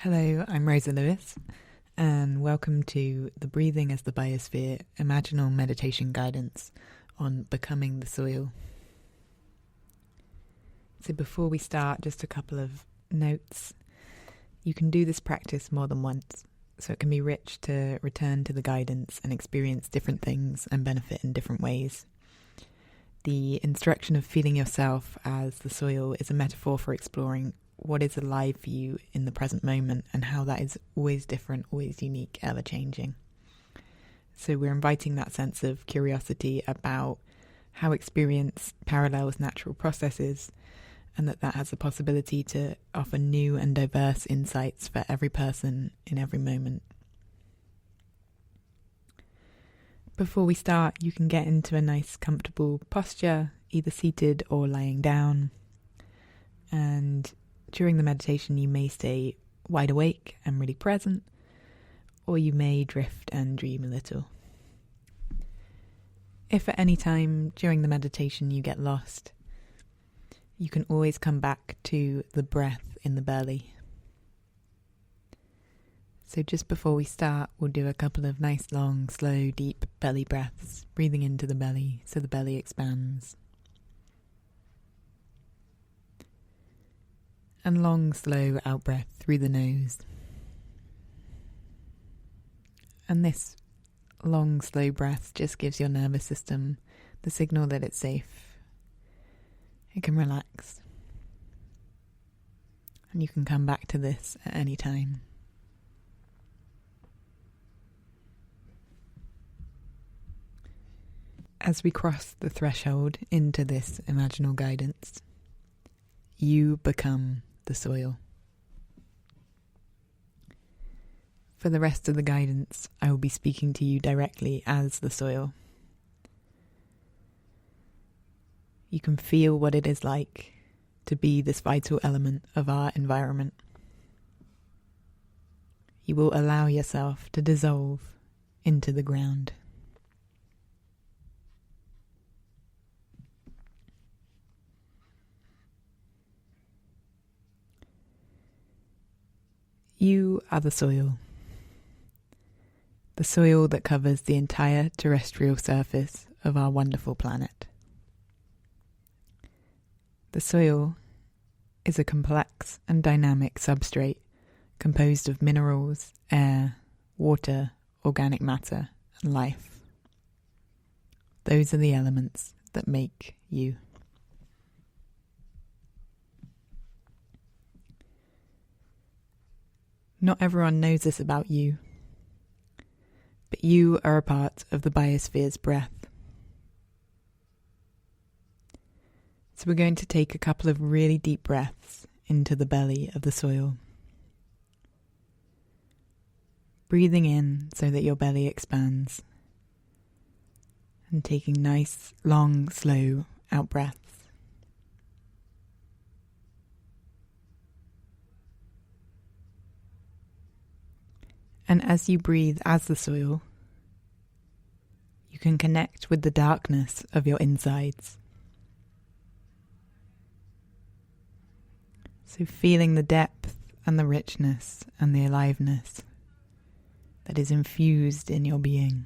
Hello, I'm Rosa Lewis, and welcome to the Breathing as the Biosphere Imaginal Meditation Guidance on Becoming the Soil. So before we start, just a couple of notes. You can do this practice more than once, so it can be rich to return to the guidance and experience different things and benefit in different ways. The instruction of feeling yourself as the soil is a metaphor for exploring what is alive for you in the present moment and how that is always different, always unique, ever changing. So we're inviting that sense of curiosity about how experience parallels natural processes, and that has the possibility to offer new and diverse insights for every person in every moment. Before we start, you can get into a nice comfortable posture, either seated or lying down. And during the meditation, you may stay wide awake and really present, or you may drift and dream a little. If at any time during the meditation you get lost, you can always come back to the breath in the belly. So just before we start, we'll do a couple of nice, long, slow, deep belly breaths, breathing into the belly so the belly expands. And long, slow out-breath through the nose. And this long, slow breath just gives your nervous system the signal that it's safe. It can relax. And you can come back to this at any time. As we cross the threshold into this imaginal guidance, you become the soil. For the rest of the guidance, I will be speaking to you directly as the soil. You can feel what it is like to be this vital element of our environment. You will allow yourself to dissolve into the ground. You are the soil that covers the entire terrestrial surface of our wonderful planet. The soil is a complex and dynamic substrate composed of minerals, air, water, organic matter, and life. Those are the elements that make you. Not everyone knows this about you, but you are a part of the biosphere's breath. So we're going to take a couple of really deep breaths into the belly of the soil. Breathing in so that your belly expands, and taking nice, long, slow out breaths. And as you breathe as the soil, you can connect with the darkness of your insides. So feeling the depth and the richness and the aliveness that is infused in your being.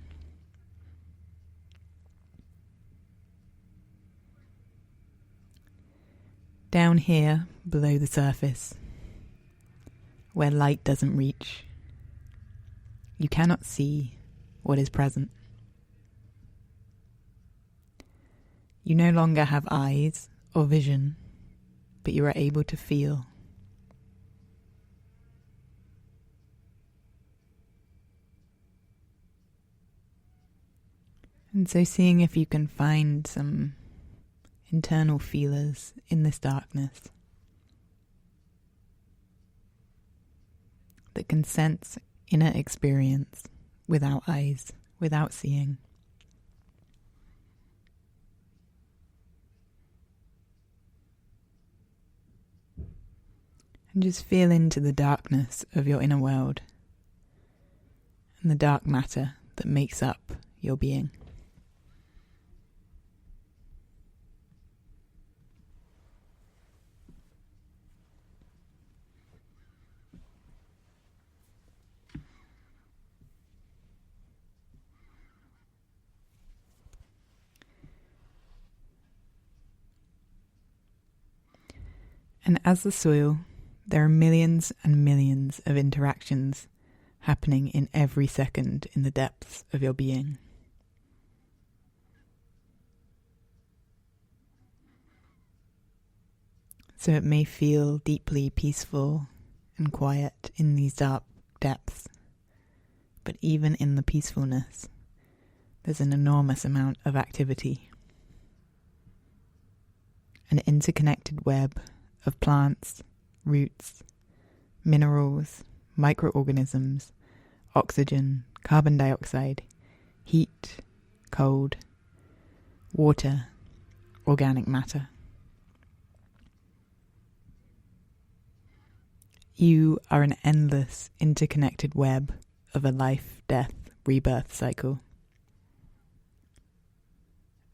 Down here, below the surface, where light doesn't reach, you cannot see what is present. You no longer have eyes or vision, but you are able to feel. And so seeing if you can find some internal feelers in this darkness that can sense inner experience without eyes, without seeing. And just feel into the darkness of your inner world and the dark matter that makes up your being. And as the soil, there are millions and millions of interactions happening in every second in the depths of your being. So it may feel deeply peaceful and quiet in these dark depths, but even in the peacefulness, there's an enormous amount of activity. An interconnected web of plants, roots, minerals, microorganisms, oxygen, carbon dioxide, heat, cold, water, organic matter. You are an endless, interconnected web of a life, death, rebirth cycle.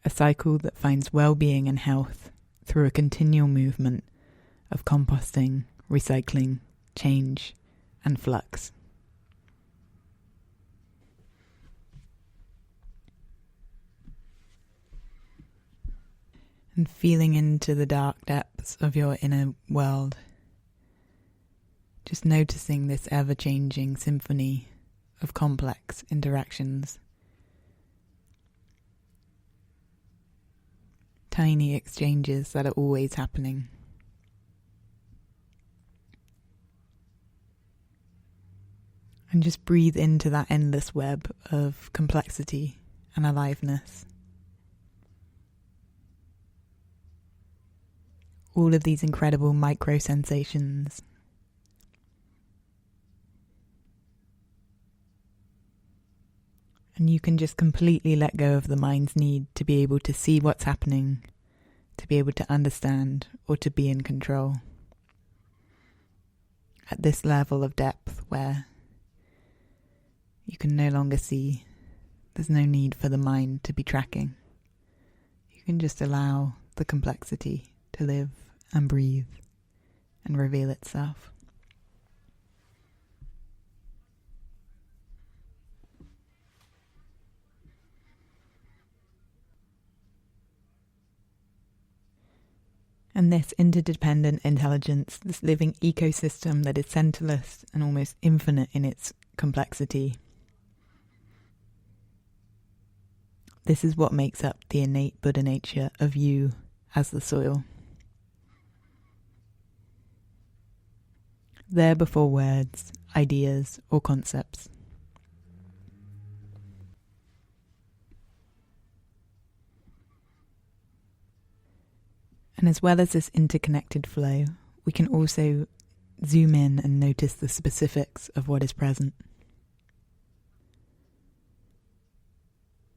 A cycle that finds well-being and health through a continual movement of composting, recycling, change, and flux. And feeling into the dark depths of your inner world, just noticing this ever-changing symphony of complex interactions. Tiny exchanges that are always happening. And just breathe into that endless web of complexity and aliveness. All of these incredible micro sensations. And you can just completely let go of the mind's need to be able to see what's happening, to be able to understand, or to be in control. At this level of depth where you can no longer see, there's no need for the mind to be tracking. You can just allow the complexity to live and breathe and reveal itself. And this interdependent intelligence, this living ecosystem that is centerless and almost infinite in its complexity, this is what makes up the innate Buddha nature of you as the soil. There before words, ideas, or concepts. And as well as this interconnected flow, we can also zoom in and notice the specifics of what is present.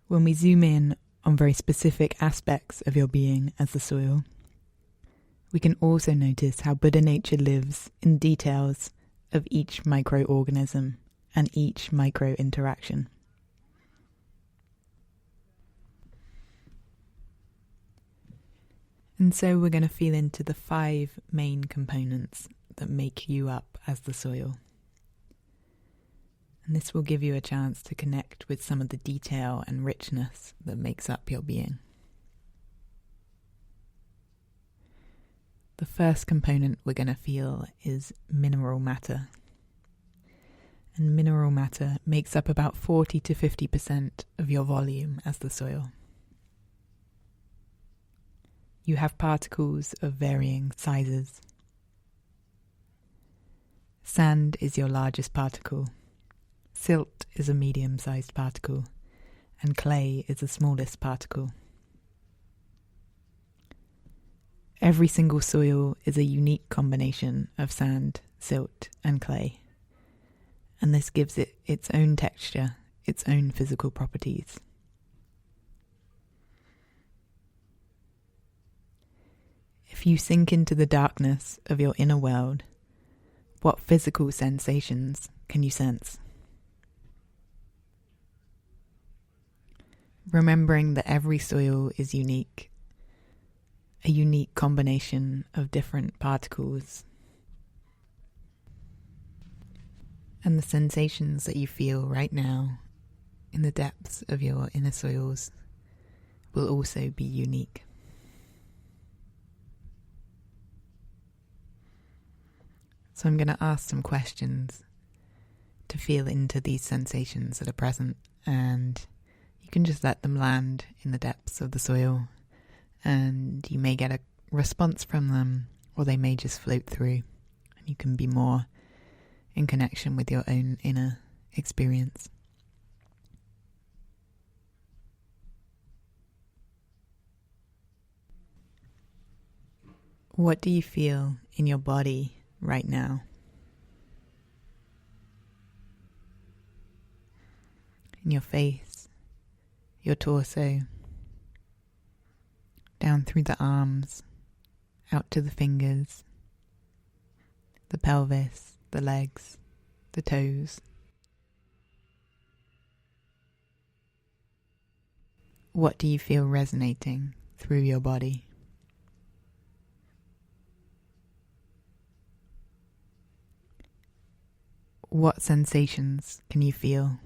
When we zoom in on very specific aspects of your being as the soil, we can also notice how Buddha nature lives in details of each microorganism and each micro interaction. And so we're going to feel into the 5 main components that make you up as the soil. And this will give you a chance to connect with some of the detail and richness that makes up your being. The first component we're going to feel is mineral matter. And mineral matter makes up about 40 to 50% of your volume as the soil. You have particles of varying sizes. Sand is your largest particle. Silt is a medium-sized particle. And clay is the smallest particle. Every single soil is a unique combination of sand, silt, and clay. And this gives it its own texture, its own physical properties. If you sink into the darkness of your inner world, what physical sensations can you sense? Remembering that every soil is unique, a unique combination of different particles, and the sensations that you feel right now in the depths of your inner soils will also be unique. So I'm going to ask some questions to feel into these sensations that are present, and you can just let them land in the depths of the soil, and you may get a response from them, or they may just float through, and you can be more in connection with your own inner experience. What do you feel in your body right now? In your face, your torso, down through the arms, out to the fingers, the pelvis, the legs, the toes. What do you feel resonating through your body? What sensations can you feel?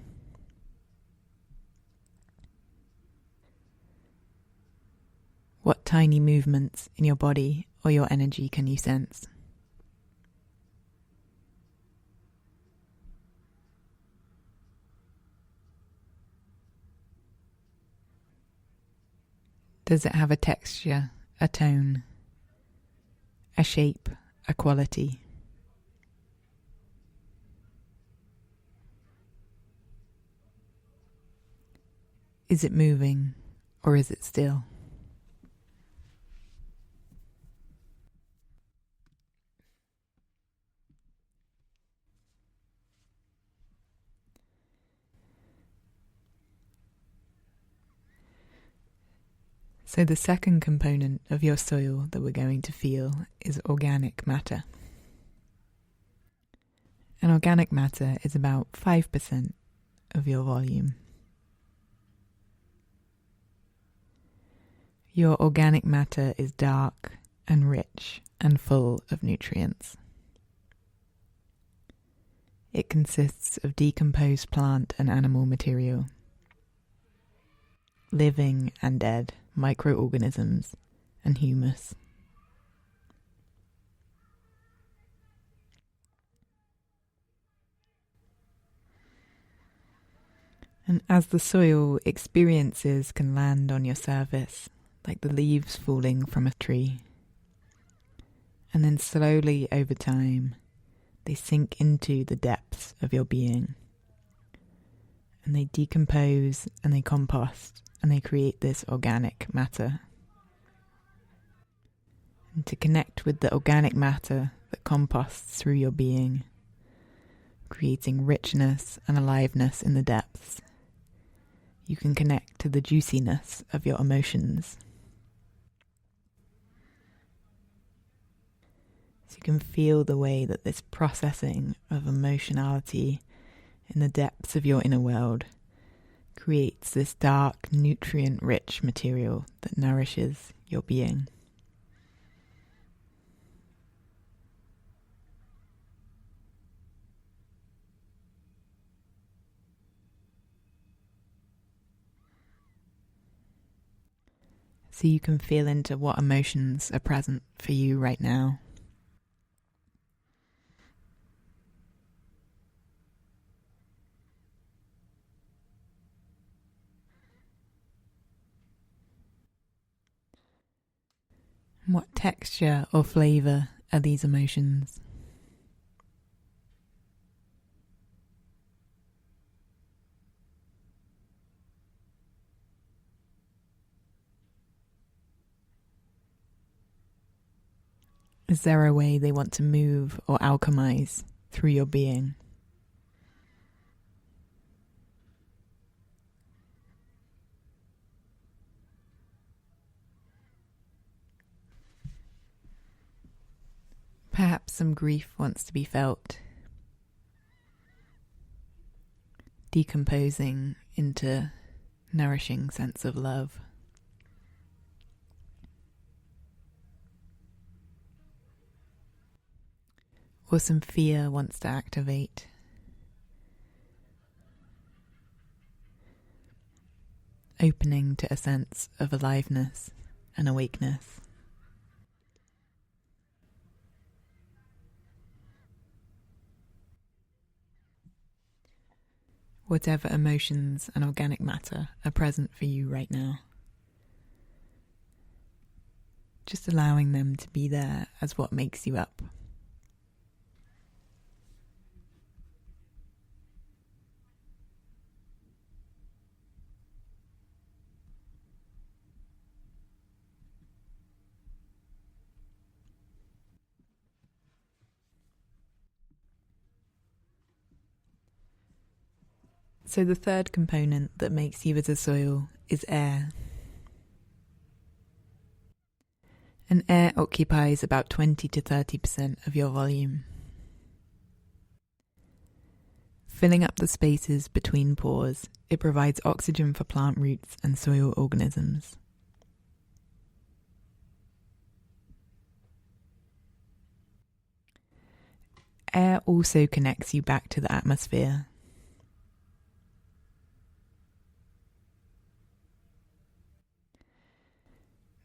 What tiny movements in your body or your energy can you sense? Does it have a texture, a tone, a shape, a quality? Is it moving or is it still? So the second component of your soil that we're going to feel is organic matter. And organic matter is about 5% of your volume. Your organic matter is dark and rich and full of nutrients. It consists of decomposed plant and animal material, living and dead microorganisms, and humus. And as the soil, experiences can land on your surface, like the leaves falling from a tree. And then slowly over time, they sink into the depths of your being. And they decompose and they compost and they create this organic matter. And to connect with the organic matter that composts through your being, creating richness and aliveness in the depths, you can connect to the juiciness of your emotions. So you can feel the way that this processing of emotionality in the depths of your inner world creates this dark, nutrient-rich material that nourishes your being. So you can feel into what emotions are present for you right now. What texture or flavour are these emotions? Is there a way they want to move or alchemize through your being? Perhaps some grief wants to be felt, decomposing into nourishing sense of love. Or some fear wants to activate. Opening to a sense of aliveness and awakeness. whatever emotions and organic matter are present for you right now. Just allowing them to be there as what makes you up. So the third component that makes you as a soil is air. And air occupies about 20 to 30% of your volume, filling up the spaces between pores. It provides oxygen for plant roots and soil organisms. Air also connects you back to the atmosphere.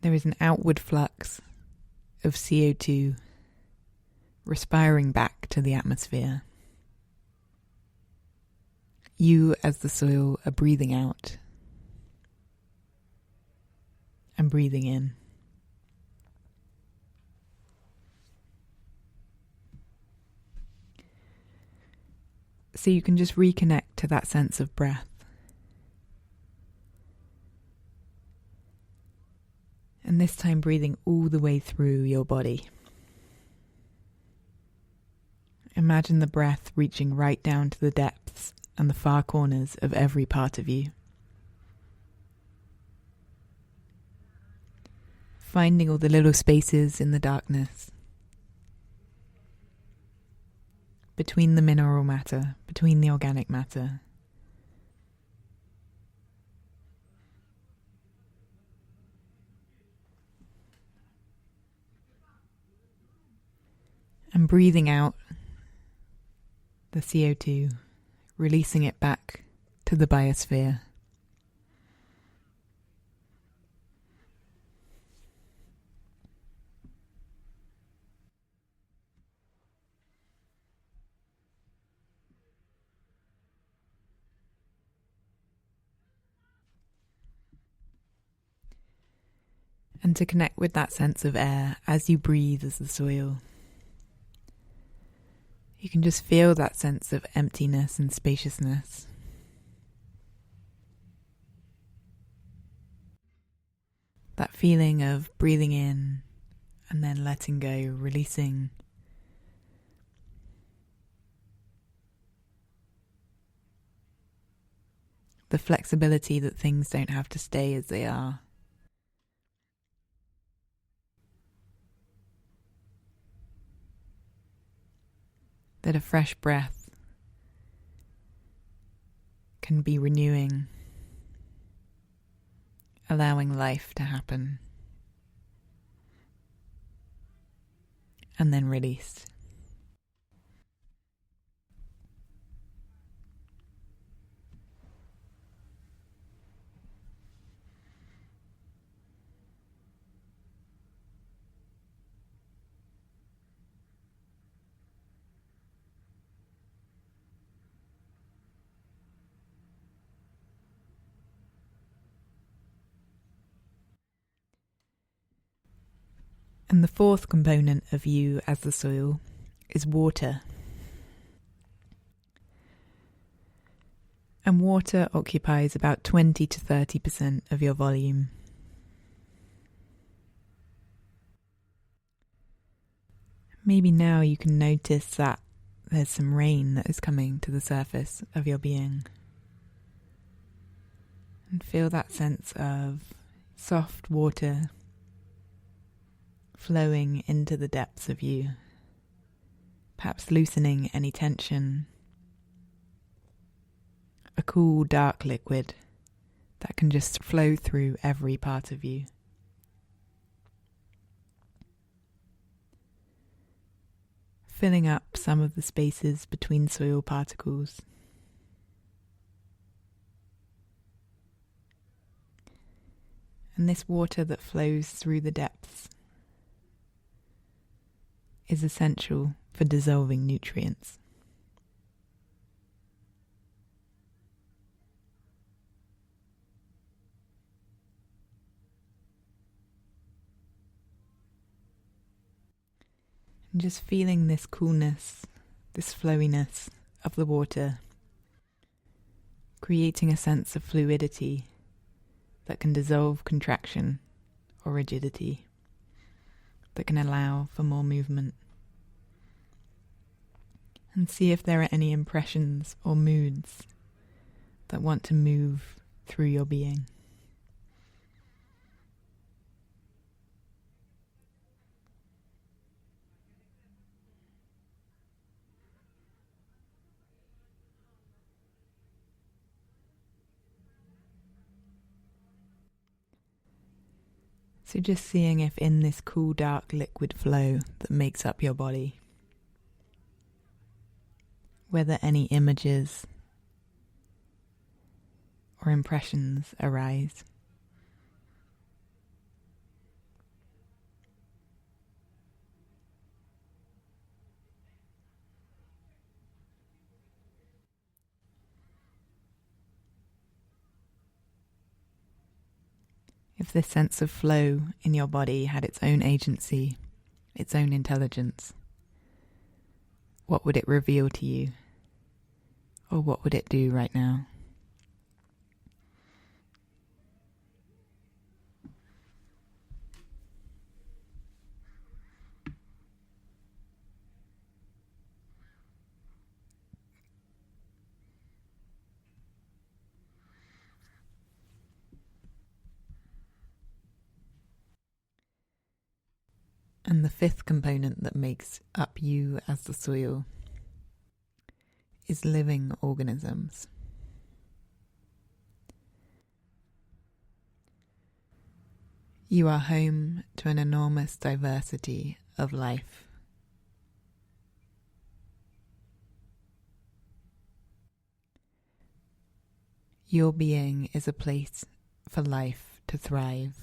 There is an outward flux of CO2 respiring back to the atmosphere. You, as the soil, are breathing out and breathing in. So you can just reconnect to that sense of breath. And this time breathing all the way through your body. Imagine the breath reaching right down to the depths and the far corners of every part of you. Finding all the little spaces in the darkness, between the mineral matter, between the organic matter. And breathing out the CO2, releasing it back to the biosphere. And to connect with that sense of air as you breathe as the soil. You can just feel that sense of emptiness and spaciousness. That feeling of breathing in and then letting go, releasing. The flexibility that things don't have to stay as they are. That a fresh breath can be renewing, allowing life to happen, and then released. And the fourth component of you as the soil is water. And water occupies about 20 to 30% of your volume. Maybe now you can notice that there's some rain that is coming to the surface of your being. And feel that sense of soft water flowing into the depths of you, perhaps loosening any tension. A cool, dark liquid that can just flow through every part of you. Filling up some of the spaces between soil particles. And this water that flows through the depths is essential for dissolving nutrients. And just feeling this coolness, this flowiness of the water, creating a sense of fluidity that can dissolve contraction or rigidity, that can allow for more movement. And see if there are any impressions or moods that want to move through your being. So just seeing if in this cool, dark liquid flow that makes up your body, whether any images or impressions arise. If this sense of flow in your body had its own agency, its own intelligence, what would it reveal to you? Or what would it do right now? And the fifth component that makes up you as the soil is living organisms. You are home to an enormous diversity of life. Your being is a place for life to thrive.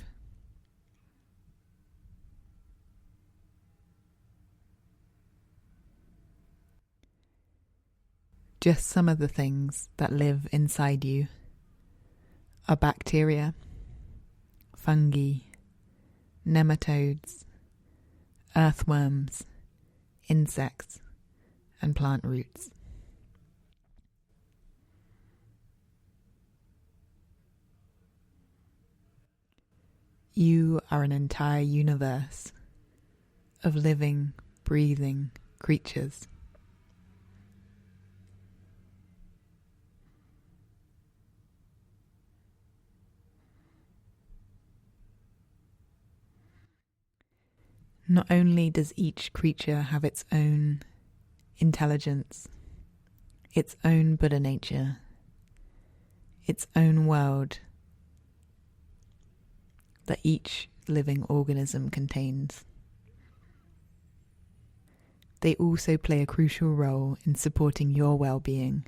Just some of the things that live inside you are bacteria, fungi, nematodes, earthworms, insects, and plant roots. You are an entire universe of living, breathing creatures. Not only does each creature have its own intelligence, its own Buddha nature, its own world that each living organism contains, they also play a crucial role in supporting your well-being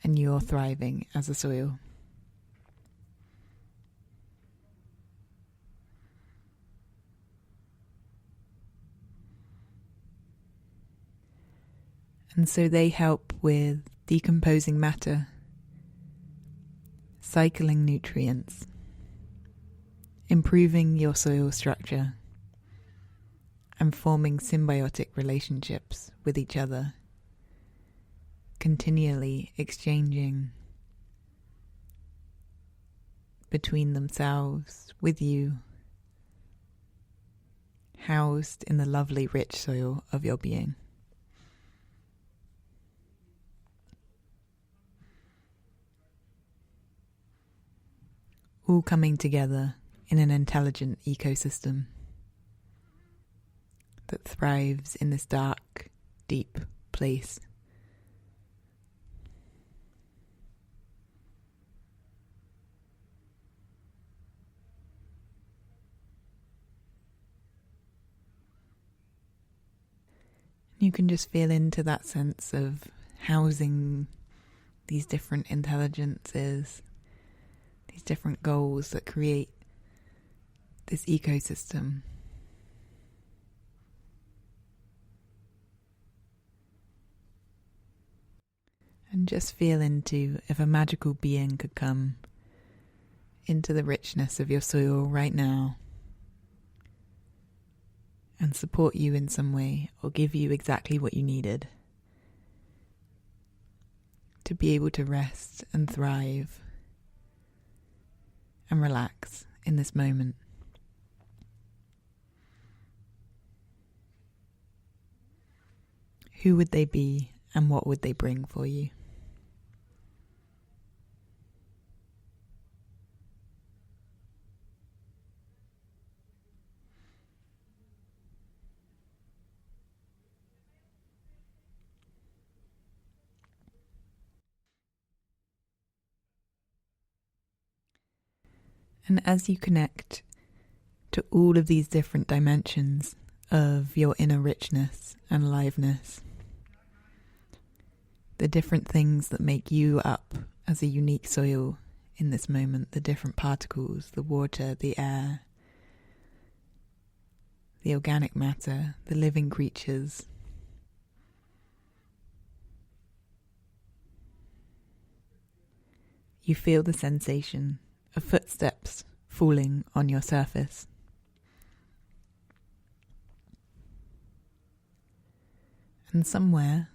and your thriving as a soil. And so they help with decomposing matter, cycling nutrients, improving your soil structure, and forming symbiotic relationships with each other, continually exchanging between themselves, with you, housed in the lovely rich soil of your being. All coming together in an intelligent ecosystem that thrives in this dark, deep place. You can just feel into that sense of housing these different intelligences, these different goals that create this ecosystem. And just feel into if a magical being could come into the richness of your soil right now and support you in some way or give you exactly what you needed to be able to rest and thrive and relax in this moment. Who would they be and what would they bring for you? And as you connect to all of these different dimensions of your inner richness and aliveness, the different things that make you up as a unique soil in this moment, the different particles, the water, the air, the organic matter, the living creatures, you feel the sensation of footsteps falling on your surface. And somewhere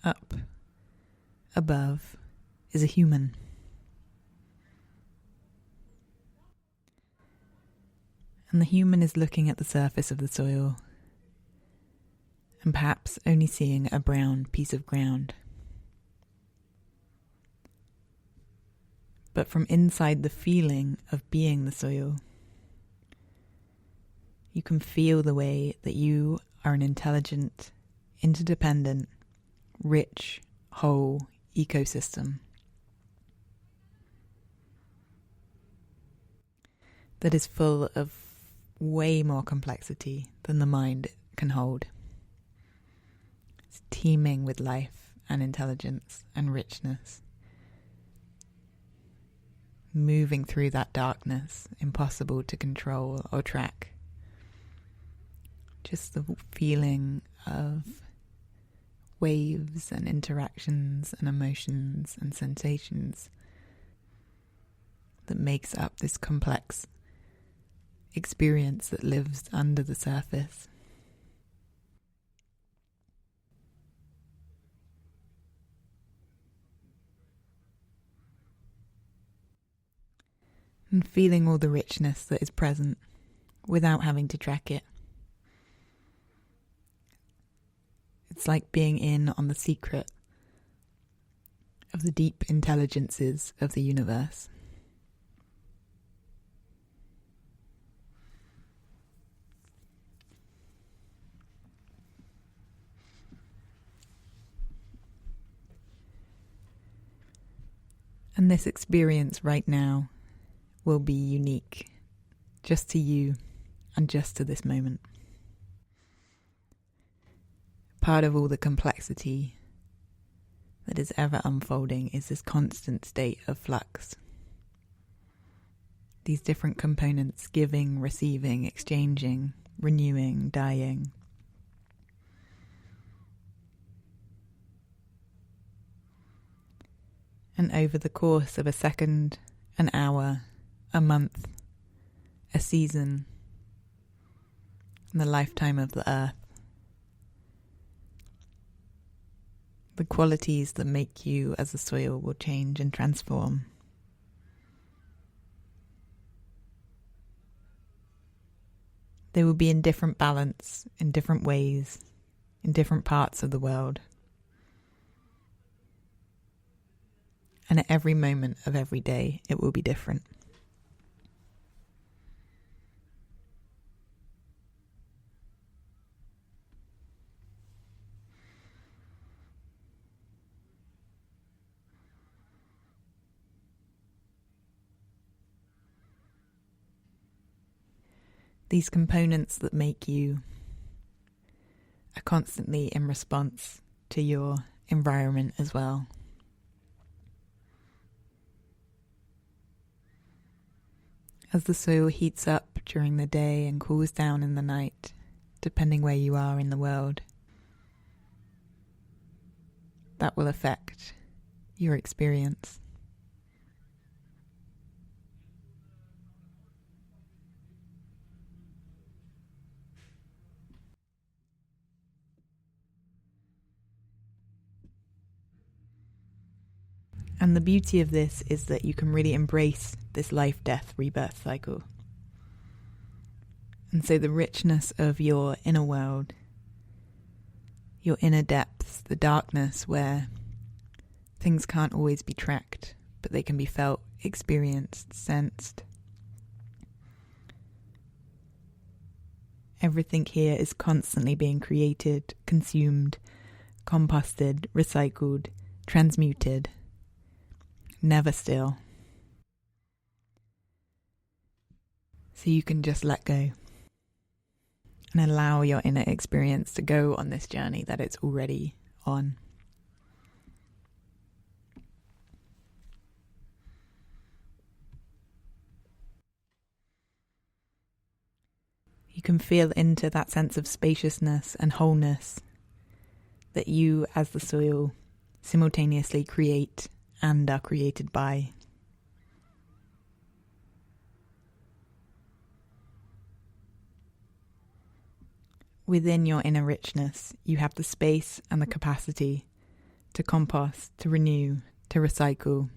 up above is a human. And the human is looking at the surface of the soil and perhaps only seeing a brown piece of ground. But from inside the feeling of being the soil, you can feel the way that you are an intelligent, interdependent, rich, whole ecosystem that is full of way more complexity than the mind can hold. It's teeming with life and intelligence and richness, moving through that darkness, impossible to control or track. Just the feeling of waves and interactions and emotions and sensations that makes up this complex experience that lives under the surface. And feeling all the richness that is present without having to track it. It's like being in on the secret of the deep intelligences of the universe. And this experience right now will be unique just to you and just to this moment. Part of all the complexity that is ever unfolding is this constant state of flux. These different components giving, receiving, exchanging, renewing, dying. And over the course of a second, an hour, a month, a season, and the lifetime of the earth, the qualities that make you as a soil will change and transform. They will be in different balance, in different ways, in different parts of the world. And at every moment of every day, it will be different. These components that make you are constantly in response to your environment as well. As the soil heats up during the day and cools down in the night, depending where you are in the world, that will affect your experience. And the beauty of this is that you can really embrace this life, death, rebirth cycle. And so the richness of your inner world, your inner depths, the darkness where things can't always be tracked, but they can be felt, experienced, sensed. Everything here is constantly being created, consumed, composted, recycled, transmuted, never still. So you can just let go and allow your inner experience to go on this journey that it's already on. You can feel into that sense of spaciousness and wholeness that you, as the soil, simultaneously create and are created by. Within your inner richness, you have the space and the capacity to compost, to renew, to recycle.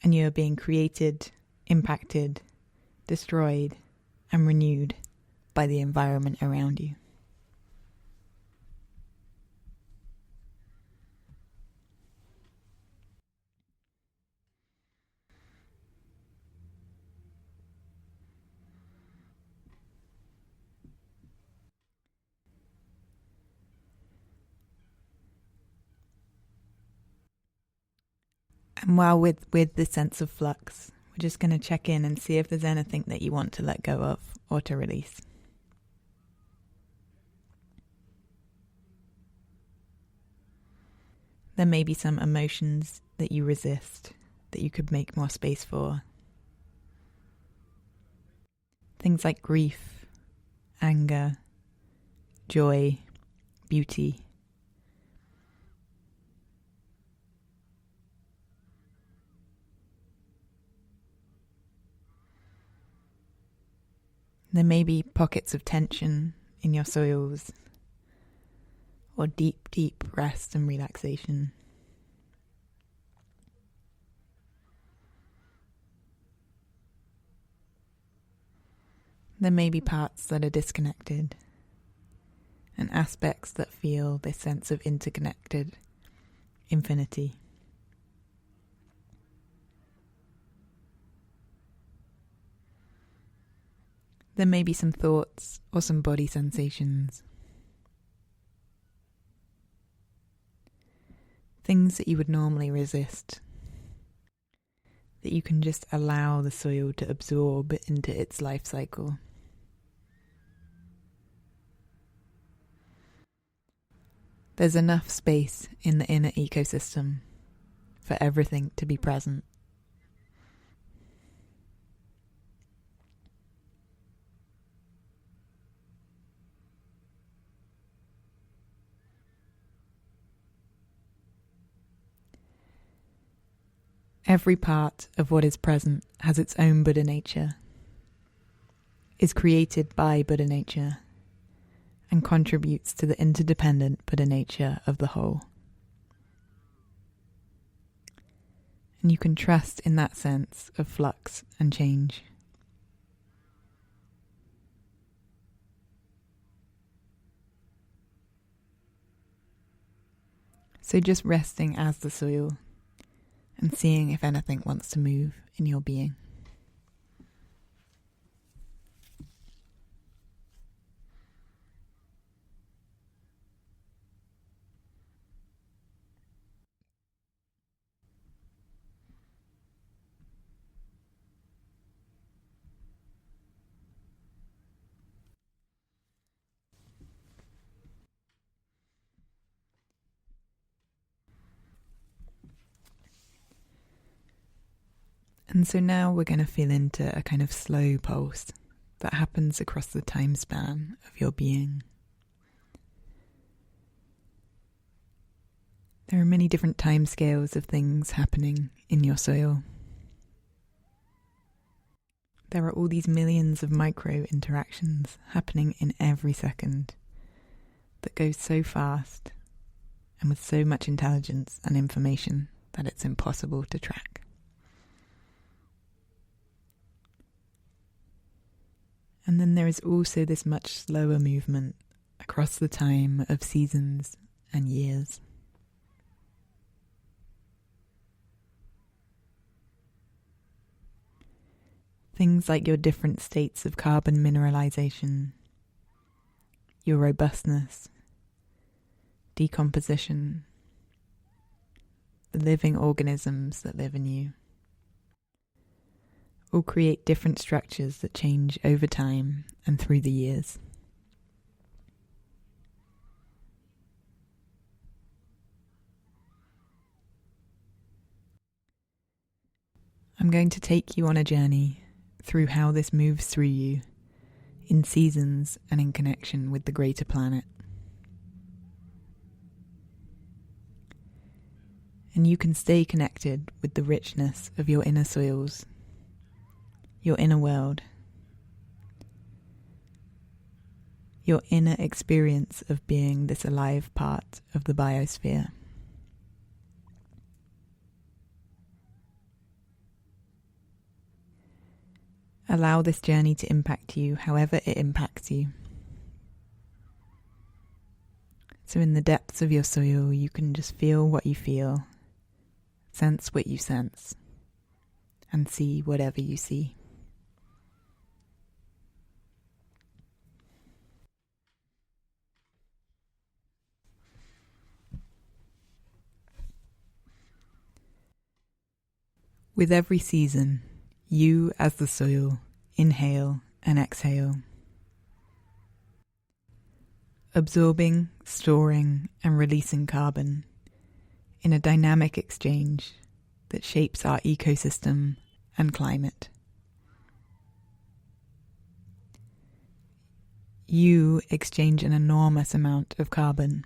And you are being created, impacted, destroyed, and renewed by the environment around you. And while with the sense of flux, we're just going to check in and see if there's anything that you want to let go of or to release. There may be some emotions that you resist, that you could make more space for. Things like grief, anger, joy, beauty. There may be pockets of tension in your soils, or deep, deep rest and relaxation. There may be parts that are disconnected, and aspects that feel this sense of interconnected infinity. There may be some thoughts or some body sensations. Things that you would normally resist, that you can just allow the soil to absorb into its life cycle. There's enough space in the inner ecosystem for everything to be present. Every part of what is present has its own Buddha nature, is created by Buddha nature, and contributes to the interdependent Buddha nature of the whole. And you can trust in that sense of flux and change. So just resting as the soil, and seeing if anything wants to move in your being. And so now we're going to feel into a kind of slow pulse that happens across the time span of your being. There are many different time scales of things happening in your soil. There are all these millions of micro interactions happening in every second that goes so fast and with so much intelligence and information that it's impossible to track. And then there is also this much slower movement across the time of seasons and years. Things like your different states of carbon mineralization, your robustness, decomposition, the living organisms that live in you, all create different structures that change over time and through the years. I'm going to take you on a journey through how this moves through you in seasons and in connection with the greater planet. And you can stay connected with the richness of your inner soils, your inner world, your inner experience of being this alive part of the biosphere. Allow this journey to impact you however it impacts you. So in the depths of your soil, you can just feel what you feel, sense what you sense, and see whatever you see. With every season, you as the soil inhale and exhale, absorbing, storing, and releasing carbon in a dynamic exchange that shapes our ecosystem and climate. You exchange an enormous amount of carbon.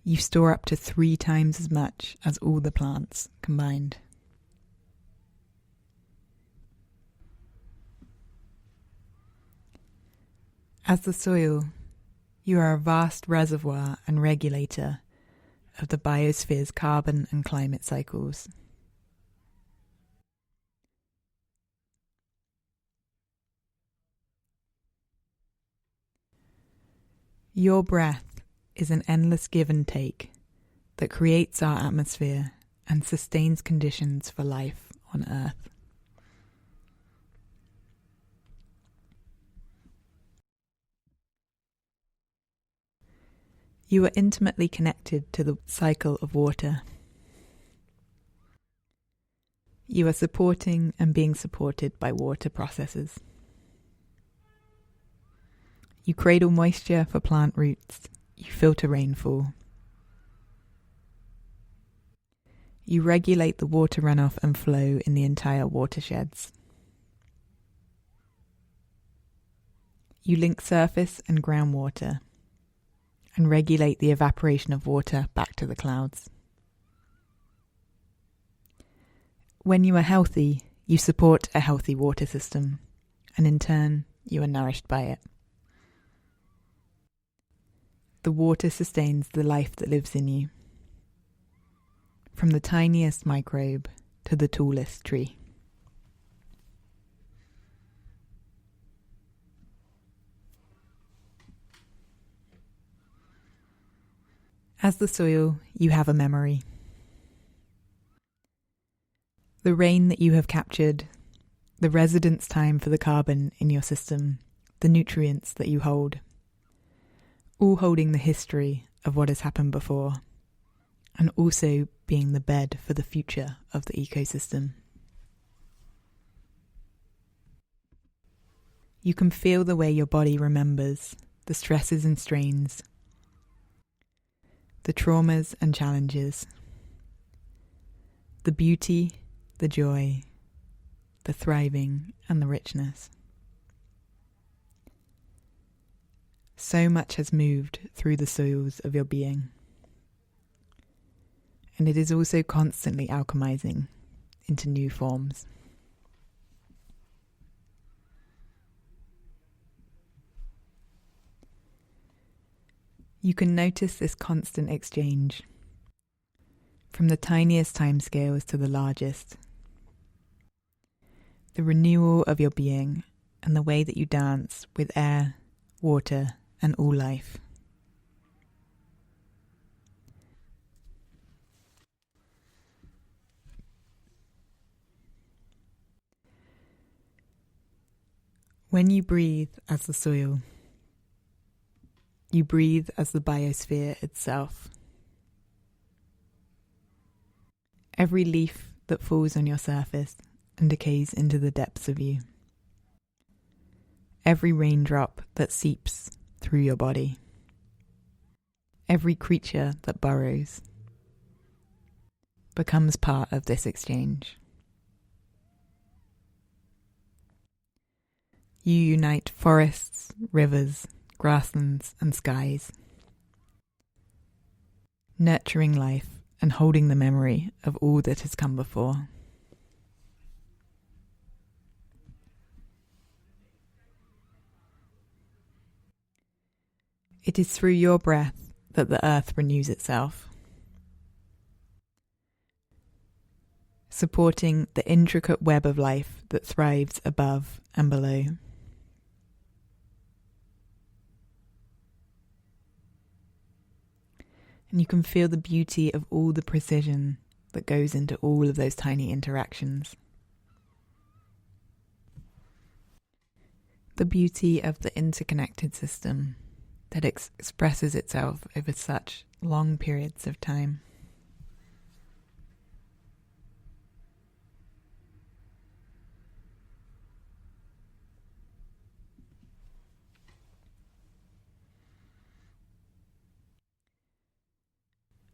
You store up to 3 times as much as all the plants combined. As the soil, you are a vast reservoir and regulator of the biosphere's carbon and climate cycles. Your breath is an endless give and take that creates our atmosphere and sustains conditions for life on Earth. You are intimately connected to the cycle of water. You are supporting and being supported by water processes. You cradle moisture for plant roots. You filter rainfall. You regulate the water runoff and flow in the entire watersheds. You link surface and groundwater and regulate the evaporation of water back to the clouds. When you are healthy, you support a healthy water system, and in turn, you are nourished by it. The water sustains the life that lives in you, from the tiniest microbe to the tallest tree. As the soil, you have a memory. The rain that you have captured, the residence time for the carbon in your system, the nutrients that you hold, all holding the history of what has happened before, and also being the bed for the future of the ecosystem. You can feel the way your body remembers the stresses and strains, the traumas and challenges, the beauty, the joy, the thriving, and the richness. So much has moved through the soils of your being, and it is also constantly alchemizing into new forms. You can notice this constant exchange, from the tiniest timescales to the largest. The renewal of your being and the way that you dance with air, water, and all life. When you breathe as the soil, you breathe as the biosphere itself. Every leaf that falls on your surface and decays into the depths of you. Every raindrop that seeps through your body. Every creature that burrows becomes part of this exchange. You unite forests, rivers, grasslands, and skies, nurturing life and holding the memory of all that has come before. It is through your breath that the earth renews itself, supporting the intricate web of life that thrives above and below. And you can feel the beauty of all the precision that goes into all of those tiny interactions. The beauty of the interconnected system that expresses itself over such long periods of time.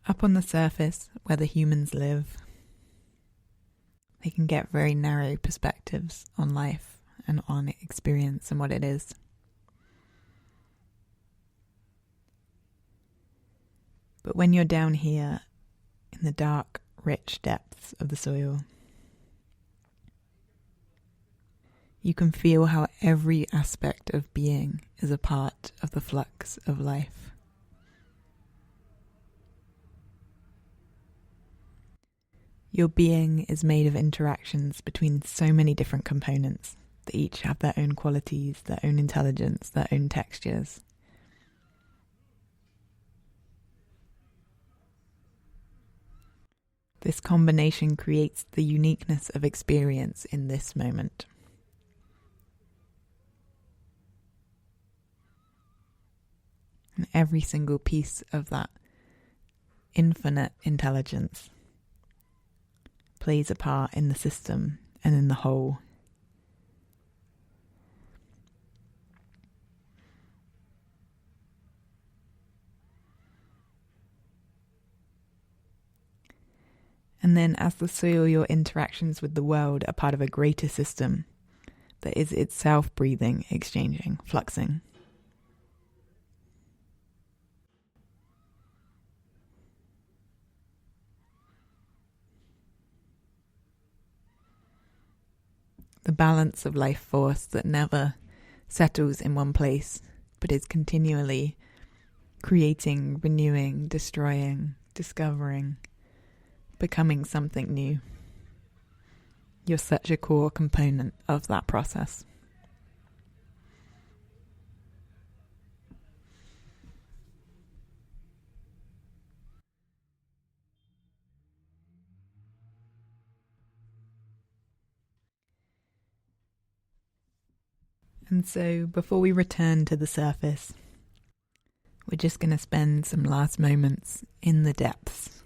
Up on the surface, where the humans live, they can get very narrow perspectives on life and on experience and what it is. But when you're down here in the dark, rich depths of the soil, you can feel how every aspect of being is a part of the flux of life. Your being is made of interactions between so many different components that each have their own qualities, their own intelligence, their own textures. This combination creates the uniqueness of experience in this moment. And every single piece of that infinite intelligence plays a part in the system and in the whole. And then as the soil, your interactions with the world are part of a greater system that is itself breathing, exchanging, fluxing. The balance of life force that never settles in one place, but is continually creating, renewing, destroying, discovering, becoming something new. You're such a core component of that process. And so before we return to the surface, we're just going to spend some last moments in the depths.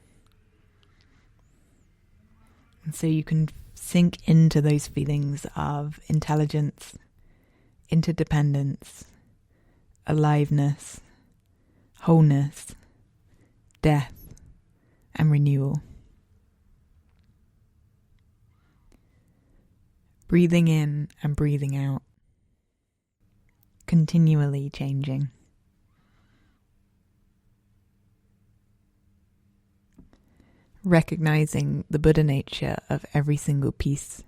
And so you can sink into those feelings of intelligence, interdependence, aliveness, wholeness, death, and renewal. Breathing in and breathing out. Continually changing. Recognizing the Buddha nature of every single piece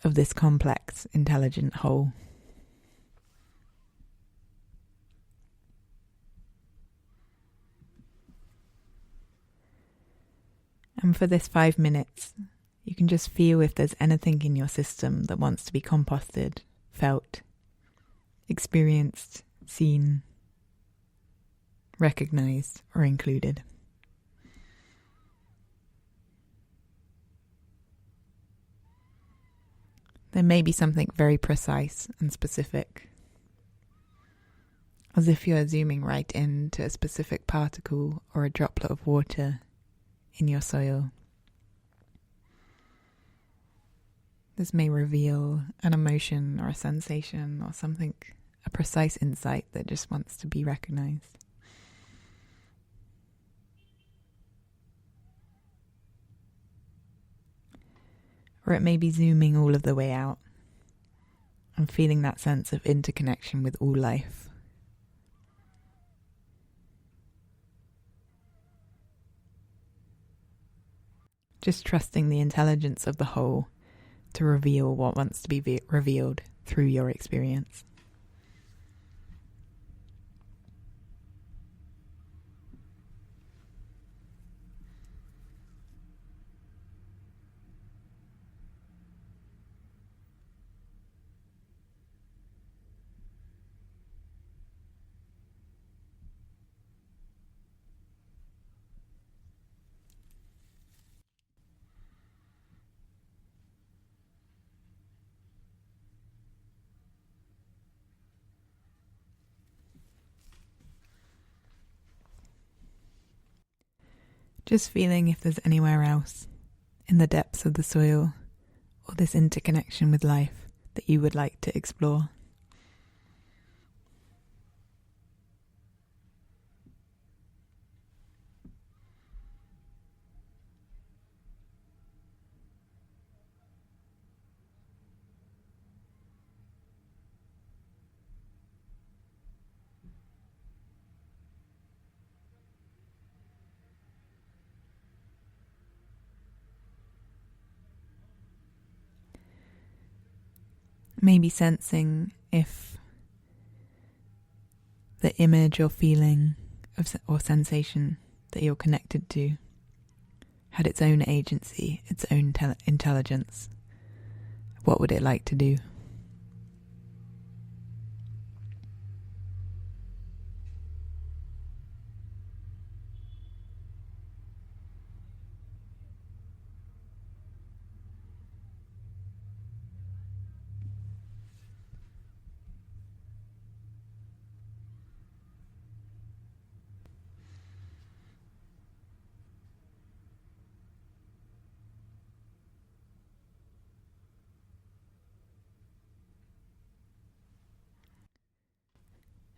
of this complex, intelligent whole. And for this 5 minutes, you can just feel if there's anything in your system that wants to be composted, felt, experienced, seen, recognized, or included. There may be something very precise and specific, as if you're zooming right into a specific particle or a droplet of water in your soil. This may reveal an emotion or a sensation or something, a precise insight that just wants to be recognized. Or it may be zooming all of the way out and feeling that sense of interconnection with all life. Just trusting the intelligence of the whole to reveal what wants to be revealed through your experience. Just feeling if there's anywhere else in the depths of the soil or this interconnection with life that you would like to explore. Maybe sensing if the image or feeling or sensation that you're connected to had its own agency, its own intelligence. What would it like to do?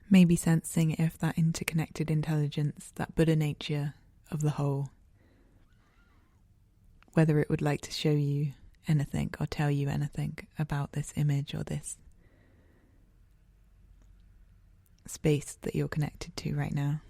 Maybe sensing if that interconnected intelligence, that Buddha nature of the whole, whether it would like to show you anything or tell you anything about this image or this space that you're connected to right now.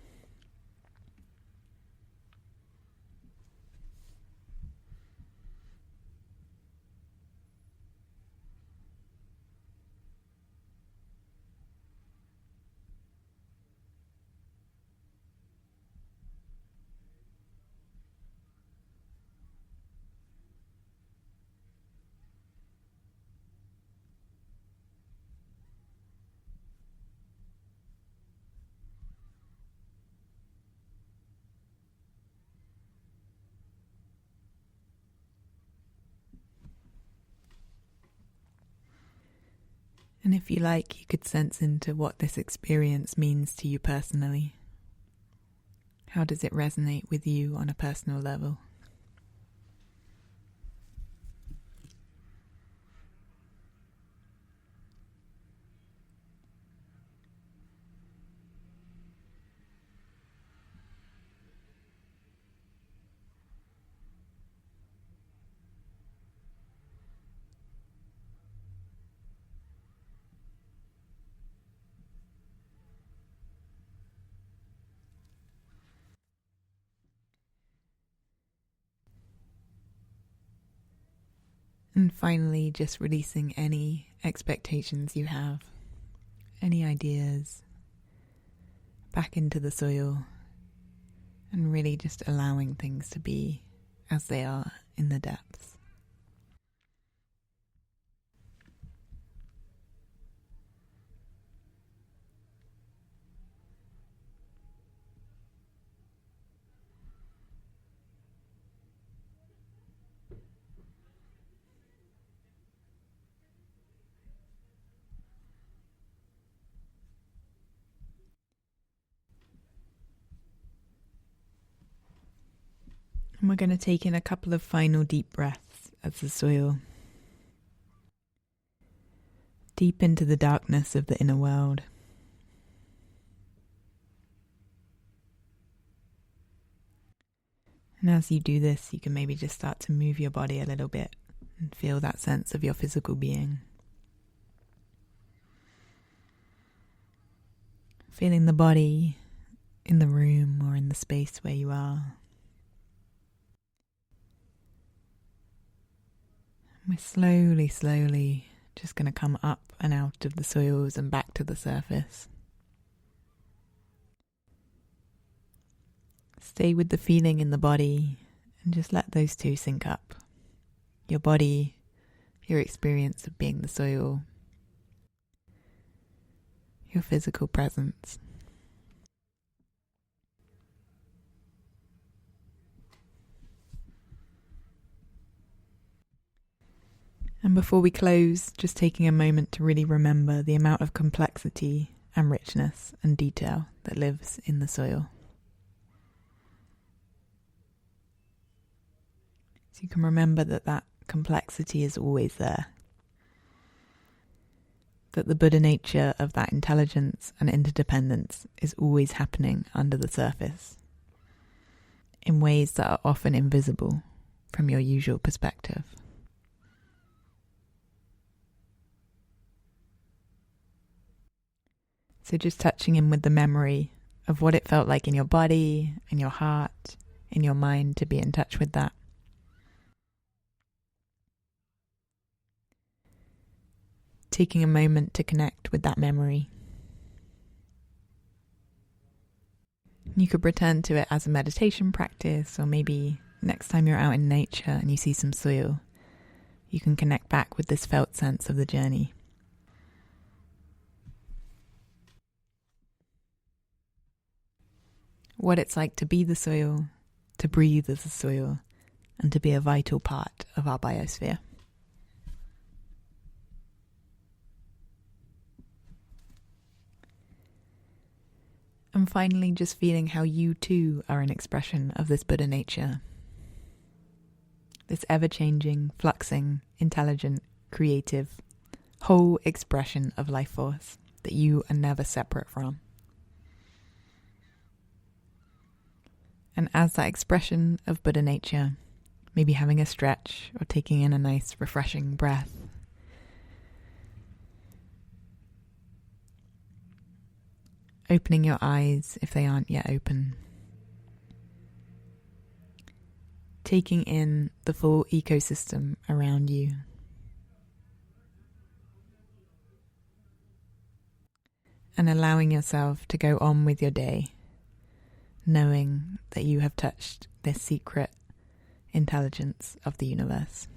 And if you like, you could sense into what this experience means to you personally. How does it resonate with you on a personal level? And finally, just releasing any expectations you have, any ideas, back into the soil, and really just allowing things to be as they are in the depths. And we're going to take in a couple of final deep breaths as the soil, deep into the darkness of the inner world. And as you do this, you can maybe just start to move your body a little bit and feel that sense of your physical being. Feeling the body in the room or in the space where you are. We're slowly just going to come up and out of the soils and back to the surface. Stay with the feeling in the body and just let those two sync up. Your body, your experience of being the soil, your physical presence. And before we close, just taking a moment to really remember the amount of complexity and richness and detail that lives in the soil. So you can remember that complexity is always there. That the Buddha nature of that intelligence and interdependence is always happening under the surface in ways that are often invisible from your usual perspective. So just touching in with the memory of what it felt like in your body, in your heart, in your mind to be in touch with that. Taking a moment to connect with that memory. You could return to it as a meditation practice, or maybe next time you're out in nature and you see some soil, you can connect back with this felt sense of the journey. What it's like to be the soil, to breathe as the soil, and to be a vital part of our biosphere. And finally, just feeling how you too are an expression of this Buddha nature. This ever-changing, fluxing, intelligent, creative, whole expression of life force that you are never separate from. And as that expression of Buddha nature, maybe having a stretch or taking in a nice refreshing breath. Opening your eyes if they aren't yet open. Taking in the full ecosystem around you. And allowing yourself to go on with your day, knowing that you have touched this secret intelligence of the universe.